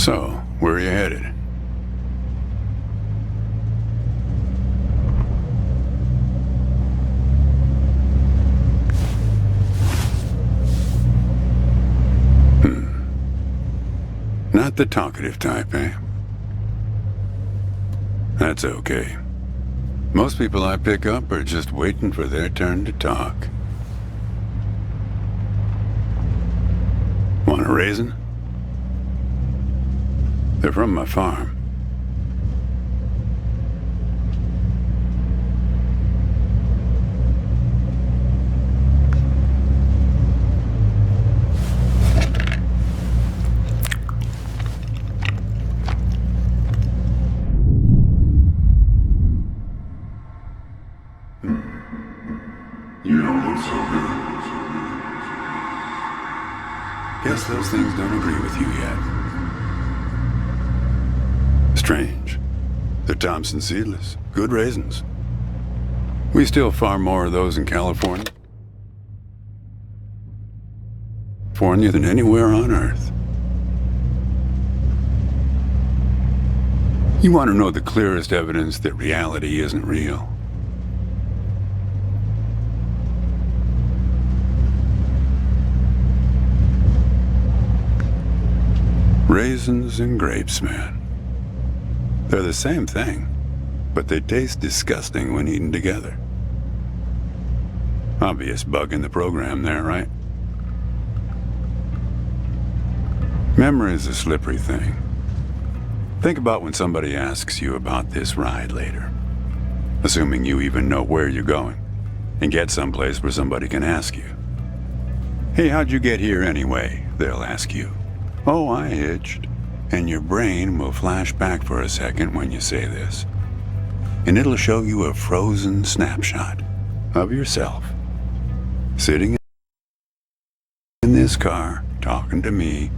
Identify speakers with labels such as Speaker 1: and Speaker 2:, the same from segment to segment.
Speaker 1: So, where are you headed? Not the talkative type, eh? That's okay. Most people I pick up are just waiting for their turn to talk. Want a raisin? They're from my farm.
Speaker 2: You don't look so good.
Speaker 1: Guess those things don't agree with you yet. Strange. They're Thompson seedless. Good raisins. We still farm more of those in California than anywhere on Earth. You want to know the clearest evidence that reality isn't real? Raisins and grapes, man. They're the same thing, but they taste disgusting when eaten together. Obvious bug in the program there, right? Memory's a slippery thing. Think about when somebody asks you about this ride later, assuming you even know where you're going, and get someplace where somebody can ask you. Hey, how'd you get here anyway? They'll ask you. Oh, I hitched. And your brain will flash back for a second when you say this. And it'll show you a frozen snapshot of yourself, sitting in this car, talking to me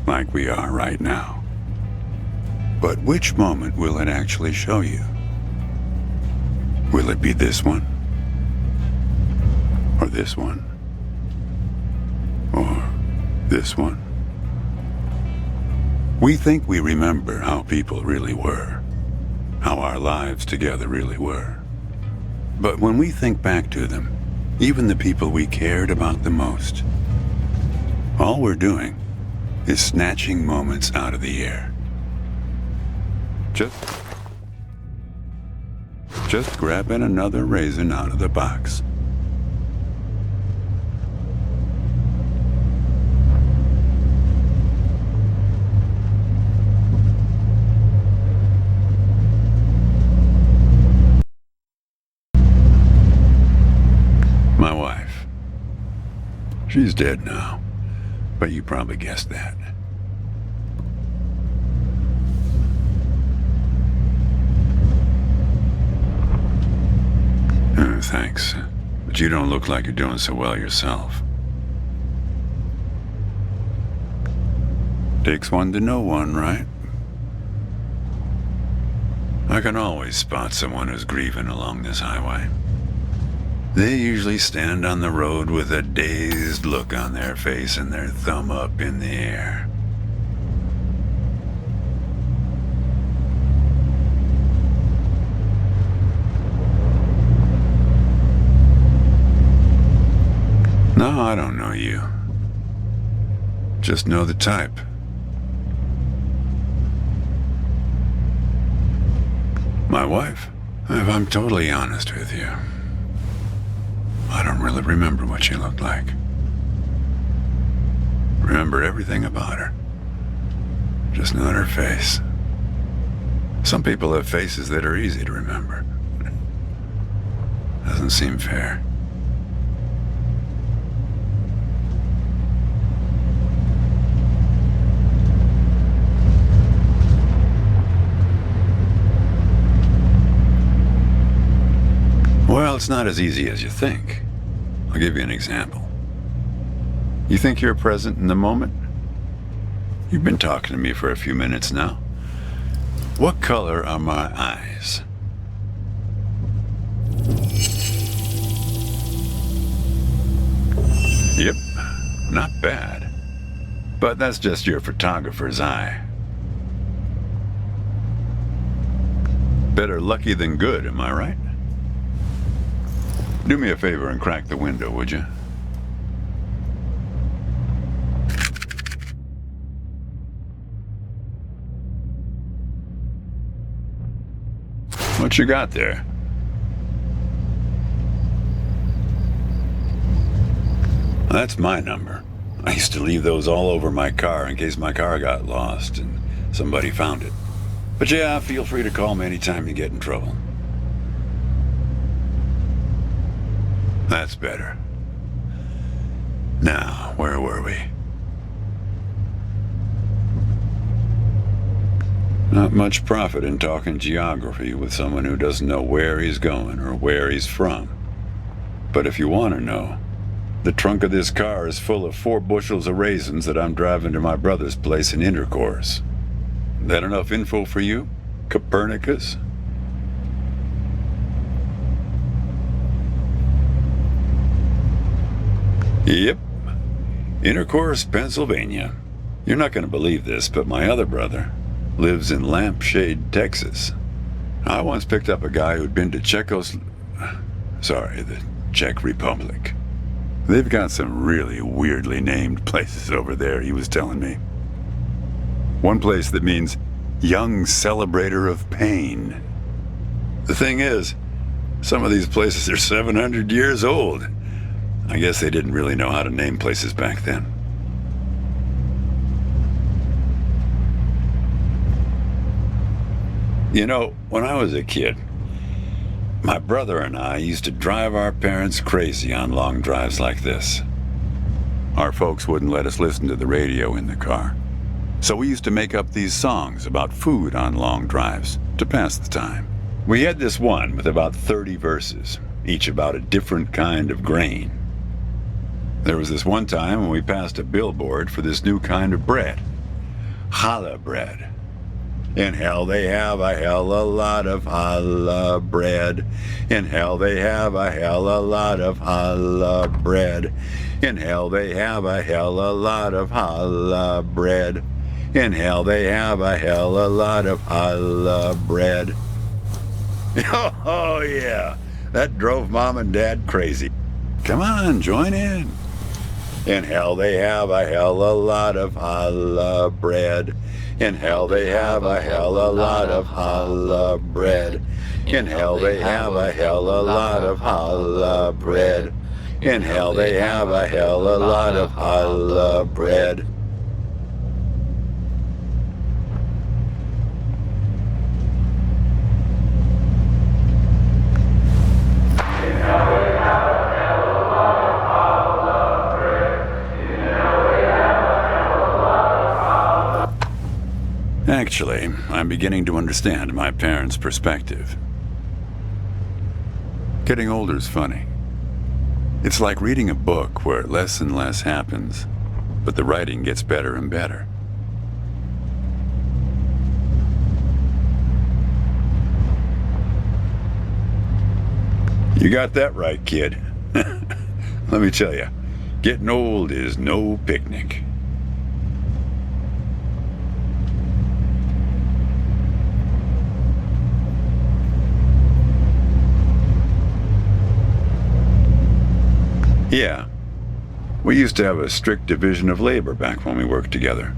Speaker 1: like we are right now. But which moment will it actually show you? Will it be this one? Or this one? Or this one? We think we remember how people really were, how our lives together really were. But when we think back to them, even the people we cared about the most, all we're doing is snatching moments out of the air. Just grabbing another raisin out of the box. She's dead now, but you probably guessed that. Thanks, but you don't look like you're doing so well yourself. Takes one to know one, right? I can always spot someone who's grieving along this highway. They usually stand on the road with a dazed look on their face and their thumb up in the air. No, I don't know you. Just know the type. My wife? If I'm totally honest with you, I don't really remember what she looked like. Remember everything about her. Just not her face. Some people have faces that are easy to remember. Doesn't seem fair. Well, it's not as easy as you think. I'll give you an example. You think you're present in the moment? You've been talking to me for a few minutes now. What color are my eyes? Yep, not bad. But that's just your photographer's eye. Better lucky than good, am I right? Do me a favor and crack the window, would you? What you got there? That's my number. I used to leave those all over my car in case my car got lost and somebody found it. But yeah, feel free to call me anytime you get in trouble. That's better. Now, where were we? Not much profit in talking geography with someone who doesn't know where he's going or where he's from. But if you want to know, the trunk of this car is full of 4 bushels of raisins that I'm driving to my brother's place in Intercourse. That enough info for you, Copernicus? Yep. Intercourse, Pennsylvania. You're not going to believe this, but my other brother lives in Lampshade, Texas. I once picked up a guy who'd been to the Czech Republic. They've got some really weirdly named places over there, he was telling me. One place that means young celebrator of pain. The thing is, some of these places are 700 years old. I guess they didn't really know how to name places back then. You know, when I was a kid, my brother and I used to drive our parents crazy on long drives like this. Our folks wouldn't let us listen to the radio in the car. So we used to make up these songs about food on long drives to pass the time. We had this one with about 30 verses, each about a different kind of grain. There was this one time when we passed a billboard for this new kind of bread. Challah bread. In hell they have a hell a lot of challah bread. In hell they have a hell a lot of challah bread. In hell they have a hell a lot of challah bread. In hell they have a hell a lot of challah bread. Oh yeah, that drove Mom and Dad crazy. Come on, join in. In hell they have a hell a lot of challah bread. In hell they have a hell a lot of challah bread. In hell they have a hell a lot of challah bread. In hell they have a hell a lot of challah bread. Actually, I'm beginning to understand my parents' perspective. Getting older's funny. It's like reading a book where less and less happens, but the writing gets better and better. You got that right, kid. Let me tell you, getting old is no picnic. Yeah. We used to have a strict division of labor back when we worked together.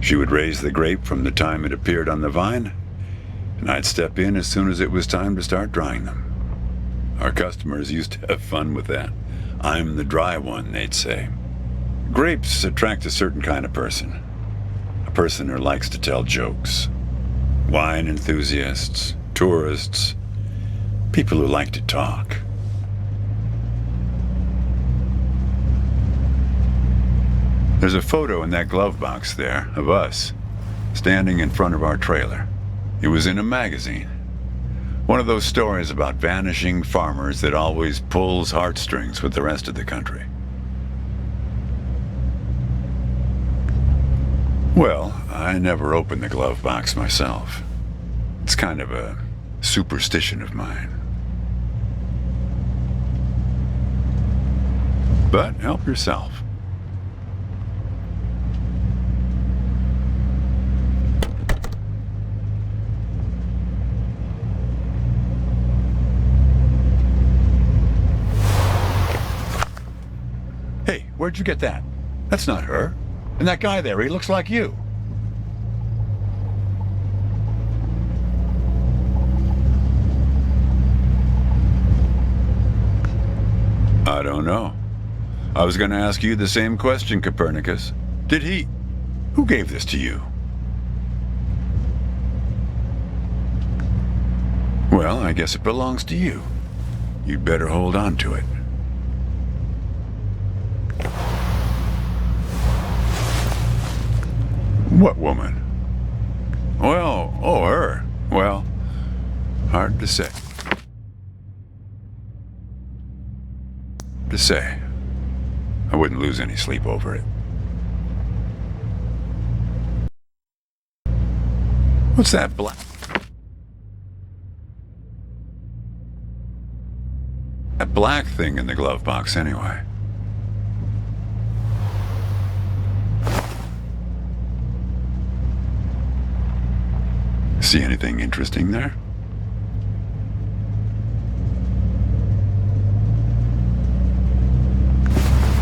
Speaker 1: She would raise the grape from the time it appeared on the vine, and I'd step in as soon as it was time to start drying them. Our customers used to have fun with that. I'm the dry one, they'd say. Grapes attract a certain kind of person. A person who likes to tell jokes. Wine enthusiasts, tourists, people who like to talk. There's a photo in that glove box there of us, standing in front of our trailer. It was in a magazine. One of those stories about vanishing farmers that always pulls heartstrings with the rest of the country. Well, I never opened the glove box myself. It's kind of a superstition of mine. But help yourself. Hey, where'd you get that? That's not her. And that guy there, he looks like you. I don't know. I was going to ask you the same question, Copernicus. Who gave this to you? Well, I guess it belongs to you. You'd better hold on to it. What woman? Well, her. Well, hard to say. I wouldn't lose any sleep over it. What's that black thing in the glove box anyway? See anything interesting there?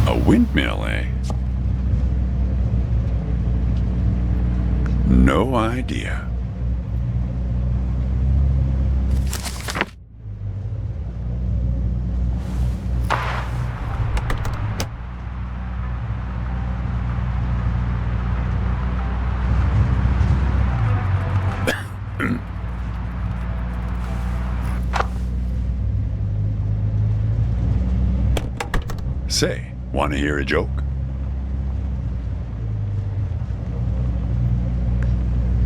Speaker 1: A windmill, eh? No idea. Say, want to hear a joke?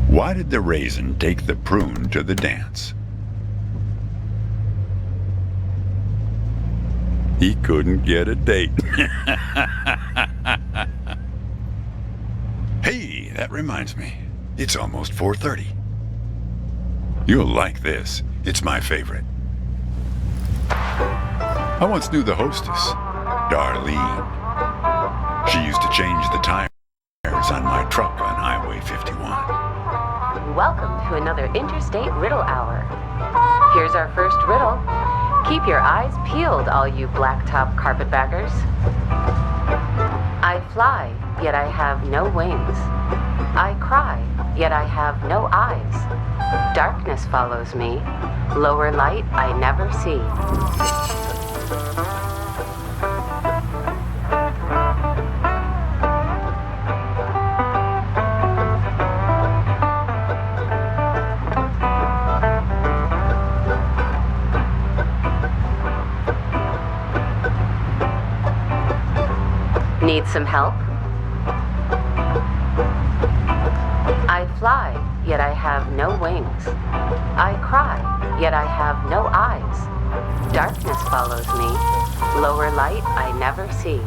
Speaker 1: Why did the raisin take the prune to the dance? He couldn't get a date. Hey, that reminds me. It's almost 4:30. You'll like this. It's my favorite. I once knew the hostess, Darlene. She used to change the tires on my truck on Highway 51.
Speaker 3: Welcome to another Interstate Riddle Hour. Here's our first riddle. Keep your eyes peeled, all you blacktop carpetbaggers. I fly, yet I have no wings. I cry, yet I have no eyes. Darkness follows me. Lower light I never see. Need some help? I fly, yet I have no wings. I cry, yet I have no eyes. Darkness follows me. Lower light I never see.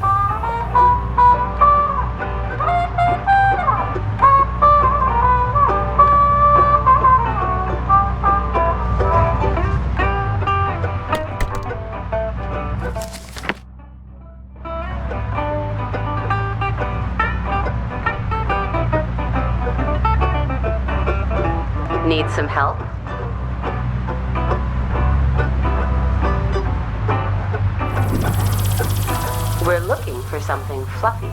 Speaker 3: Need some help? We're looking for something fluffy.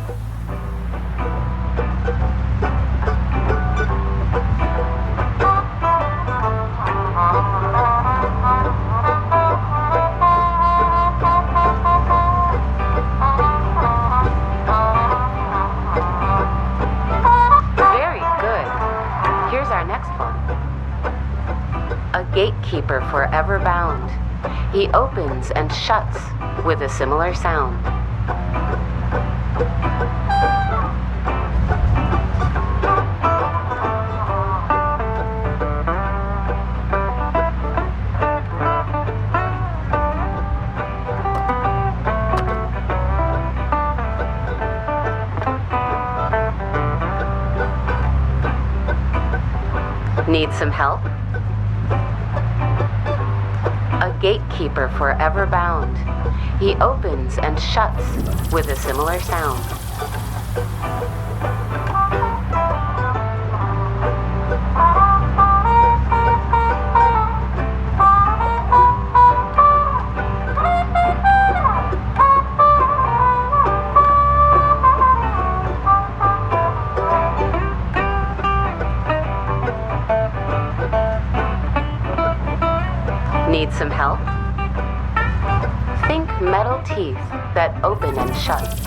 Speaker 3: Very good. Here's our next one. A gatekeeper forever bound. He opens and shuts with a similar sound. Need some help? A gatekeeper forever bound. He opens and shuts with a similar sound. Need some help? Think metal teeth that open and shut.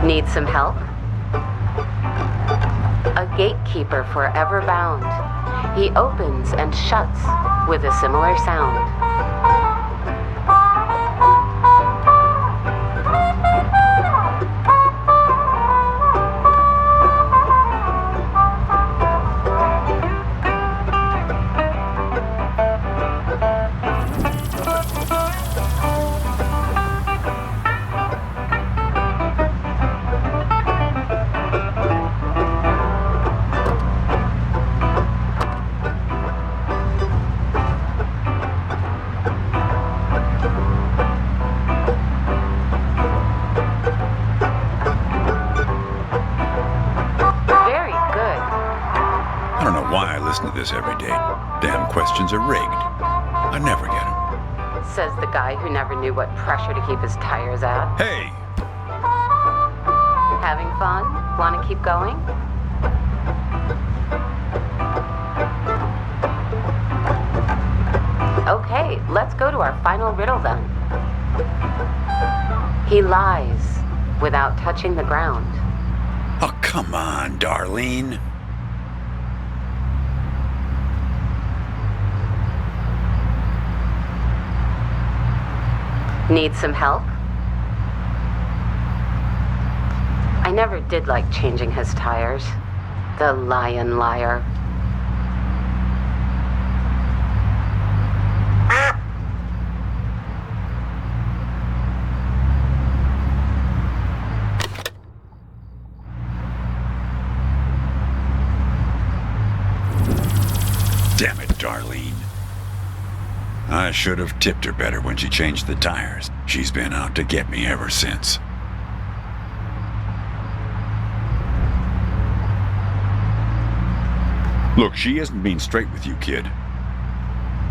Speaker 3: Need some help? A gatekeeper forever bound. He opens and shuts with a similar sound.
Speaker 1: Listen to this every day. Damn questions are rigged. I never get them.
Speaker 3: Says the guy who never knew what pressure to keep his tires at.
Speaker 1: Hey!
Speaker 3: Having fun? Want to keep going? Okay, let's go to our final riddle then. He lies without touching the ground.
Speaker 1: Oh, come on, Darlene.
Speaker 3: Need some help? I never did like changing his tires. The lion liar.
Speaker 1: I should have tipped her better when she changed the tires. She's been out to get me ever since. Look, she isn't being straight with you, kid.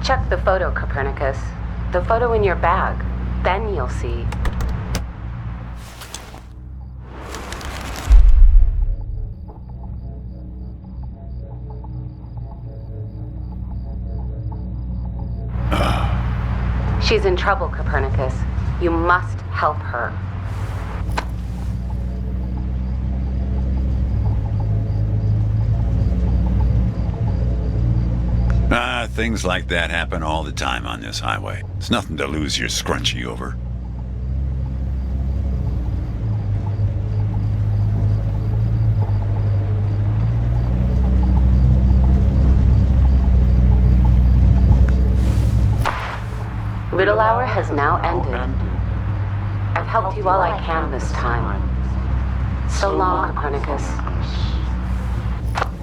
Speaker 3: Check the photo, Copernicus. The photo in your bag. Then you'll see. She's in trouble, Copernicus. You must help her.
Speaker 1: Things like that happen all the time on this highway. It's nothing to lose your scrunchie over.
Speaker 3: Little hour has now ended. I've helped you all I can this time. So long, Copernicus.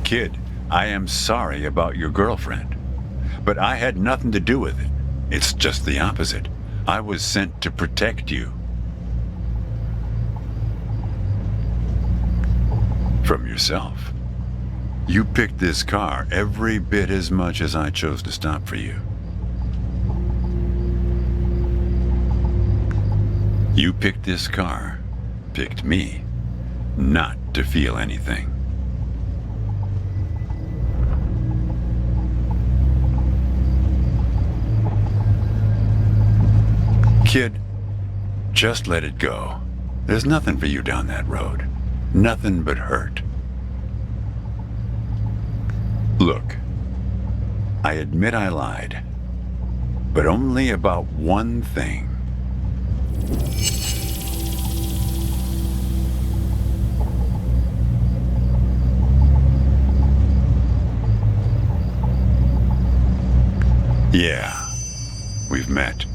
Speaker 1: Kid, I am sorry about your girlfriend. But I had nothing to do with it. It's just the opposite. I was sent to protect you. From yourself. You picked this car every bit as much as I chose to stop for you. You picked this car, picked me, not to feel anything. Kid, just let it go. There's nothing for you down that road. Nothing but hurt. Look, I admit I lied, but only about one thing. Yeah, we've met.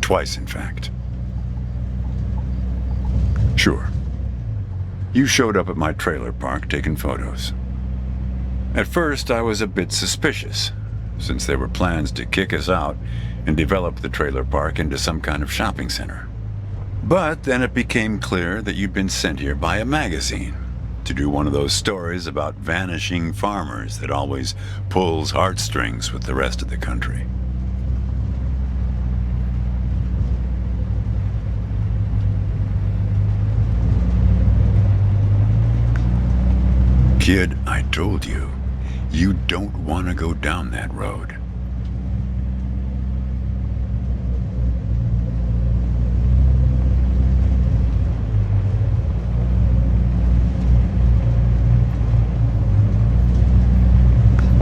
Speaker 1: Twice, in fact. Sure. You showed up at my trailer park taking photos. At first, I was a bit suspicious, since there were plans to kick us out and develop the trailer park into some kind of shopping center. But then it became clear that you'd been sent here by a magazine to do one of those stories about vanishing farmers that always pulls heartstrings with the rest of the country. Kid, I told you, you don't want to go down that road.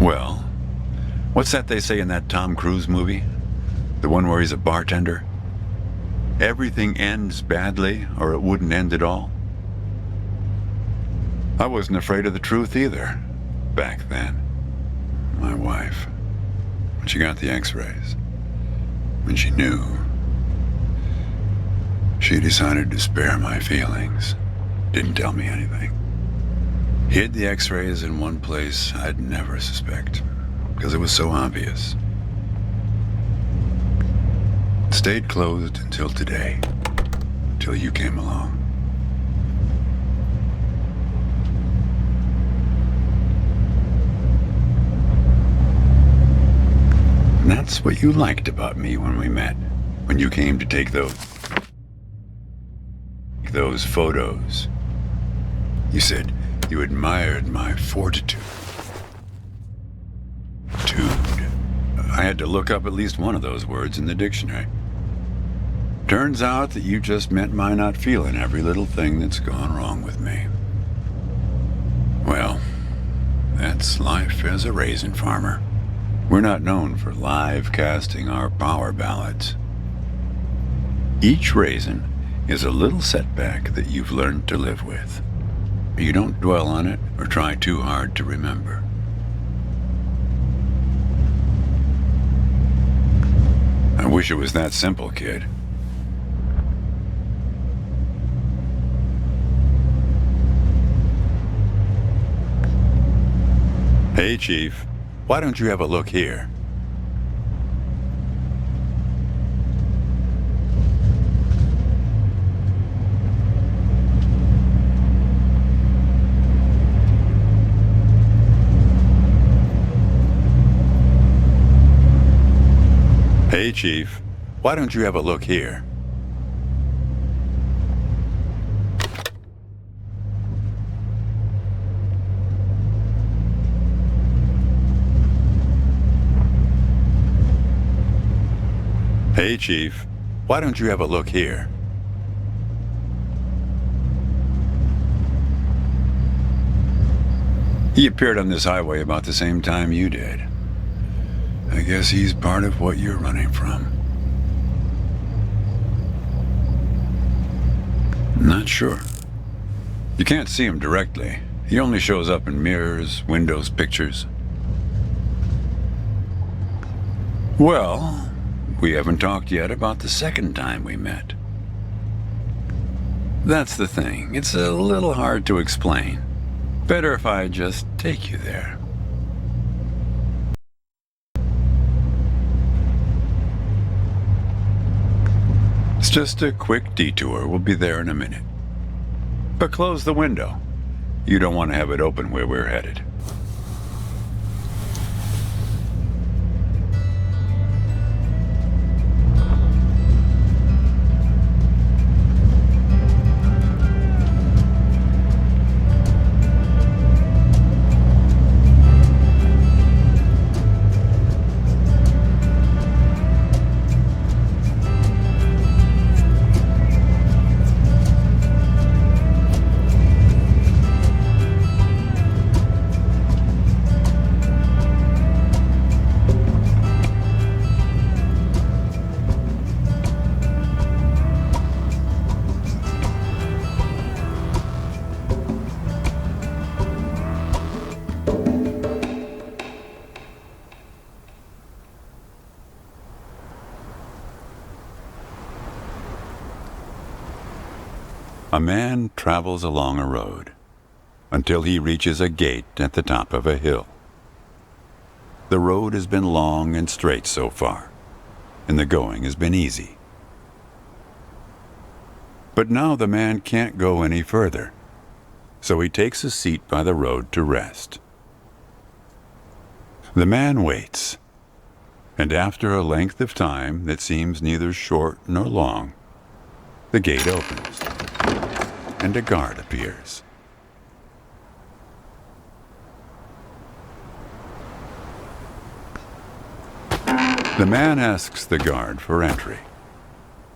Speaker 1: Well, what's that they say in that Tom Cruise movie? The one where he's a bartender? Everything ends badly, or it wouldn't end at all. I wasn't afraid of the truth either, back then. My wife, when she got the x-rays, when she knew, she decided to spare my feelings. Didn't tell me anything. Hid the x-rays in one place I'd never suspect, because it was so obvious. It stayed closed until today, till you came along. And that's what you liked about me when we met, when you came to take those photos. You said you admired my fortitude. I had to look up at least one of those words in the dictionary. Turns out that you just meant my not feeling every little thing that's gone wrong with me. Well, that's life as a raisin farmer. We're not known for live casting our power ballots. Each raisin is a little setback that you've learned to live with. You don't dwell on it or try too hard to remember. I wish it was that simple, kid. Hey, Chief. Why don't you have a look here? Hey, Chief. Why don't you have a look here? Hey, Chief. Why don't you have a look here? He appeared on this highway about the same time you did. I guess he's part of what you're running from. Not sure. You can't see him directly. He only shows up in mirrors, windows, pictures. Well, we haven't talked yet about the second time we met. That's the thing. It's a little hard to explain. Better if I just take you there. It's just a quick detour. We'll be there in a minute. But close the window. You don't want to have it open where we're headed. A man travels along a road until he reaches a gate at the top of a hill. The road has been long and straight so far, and the going has been easy. But now the man can't go any further, so he takes a seat by the road to rest. The man waits, and after a length of time that seems neither short nor long, the gate opens, and a guard appears. The man asks the guard for entry,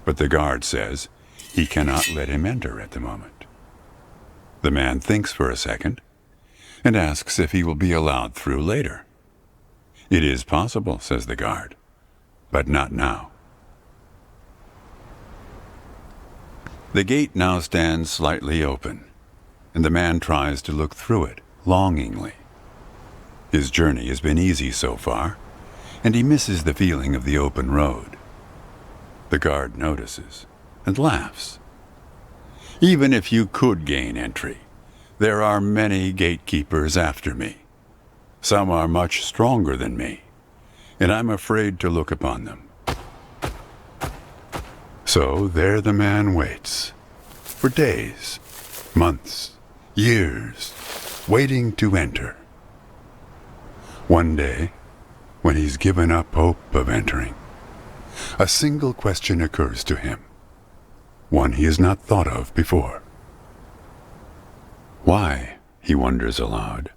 Speaker 1: but the guard says he cannot let him enter at the moment. The man thinks for a second and asks if he will be allowed through later. It is possible, says the guard, but not now. The gate now stands slightly open, and the man tries to look through it longingly. His journey has been easy so far, and he misses the feeling of the open road. The guard notices and laughs. Even if you could gain entry, there are many gatekeepers after me. Some are much stronger than me, and I'm afraid to look upon them. So there the man waits, for days, months, years, waiting to enter. One day, when he's given up hope of entering, a single question occurs to him, one he has not thought of before. Why, he wonders aloud,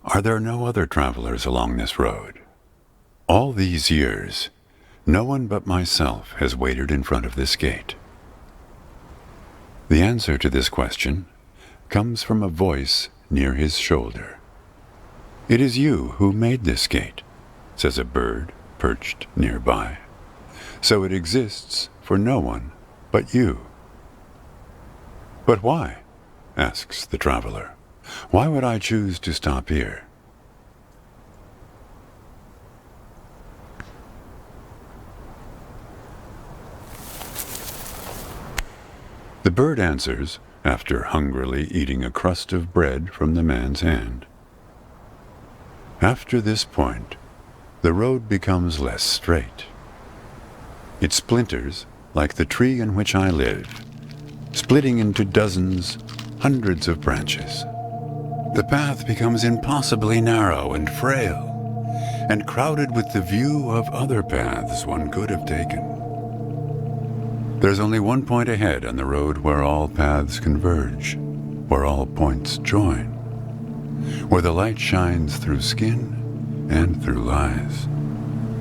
Speaker 1: are there no other travelers along this road? All these years, no one but myself has waited in front of this gate. The answer to this question comes from a voice near his shoulder. It is you who made this gate, says a bird perched nearby. So it exists for no one but you. But why? Asks the traveler. Why would I choose to stop here? The bird answers, after hungrily eating a crust of bread from the man's hand. After this point, the road becomes less straight. It splinters like the tree in which I live, splitting into dozens, hundreds of branches. The path becomes impossibly narrow and frail, and crowded with the view of other paths one could have taken. There's only one point ahead on the road where all paths converge, where all points join, where the light shines through skin and through lies.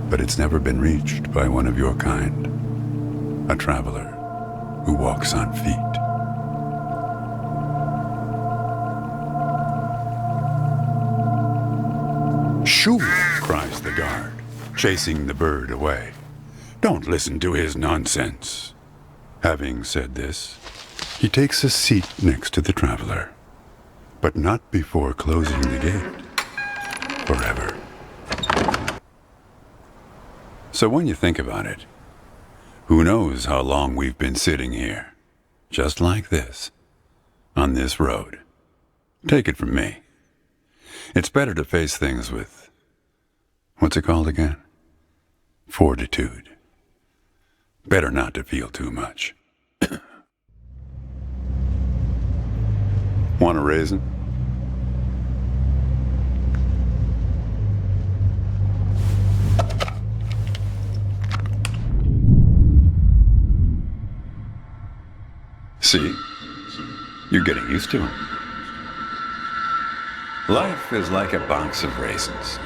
Speaker 1: But it's never been reached by one of your kind, a traveler who walks on feet. "Shoo!" cries the guard, chasing the bird away. "Don't listen to his nonsense." Having said this, he takes a seat next to the traveler, but not before closing the gate forever. So when you think about it, who knows how long we've been sitting here, just like this, on this road. Take it from me. It's better to face things with, what's it called again? Fortitude. Better not to feel too much. Want a raisin? See? You're getting used to them. Life is like a box of raisins.